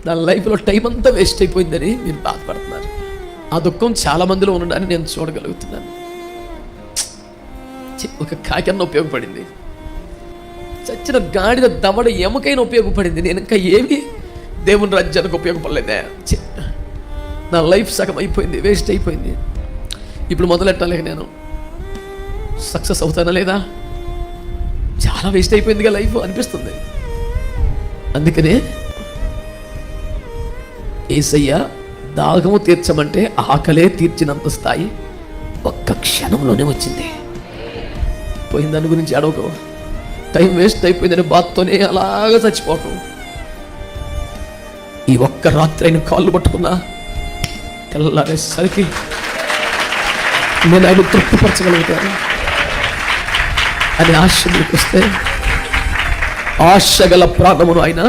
నా లైఫ్లో టైం అంతా వేస్ట్ అయిపోయిందని మీరు బాధపడుతున్నారు. ఆ దుఃఖం చాలా మందిలో ఉండడాన్ని నేను చూడగలుగుతున్నాను. ఒక కాకన్న ఉపయోగపడింది, చచ్చిన గాడిద దవడ ఎముకైనా ఉపయోగపడింది. నేను ఇంకా ఏమి దేవుని రాజ్యానికి ఉపయోగపడలేదే. నా లైఫ్ సగం అయిపోయింది, వేస్ట్ అయిపోయింది. ఇప్పుడు మొదలెట్టాలి, నేను సక్సెస్ అవుతానా లేదా? చాలా వేస్ట్ అయిపోయిందిగా లైఫ్ అనిపిస్తుంది. అందుకనే యేసయ్య దాహము తీర్చమంటే ఆకలే తీర్చినంత స్థాయి ఒక్క క్షణంలోనే వచ్చింది. పోయిన దాని గురించి అడవకు, టైం వేస్ట్ అయిపోయిందని బాధతోనే అలాగా చచ్చిపోకు. ఈ ఒక్క రాత్రి అయిన కాళ్ళు పట్టుకున్నా తెల్లారేసరికి నేను ఆయన తృప్తిపరచగలుగుతాను అని ఆశ మీకు వస్తే, ఆశ గల ప్రాణమును ఆయన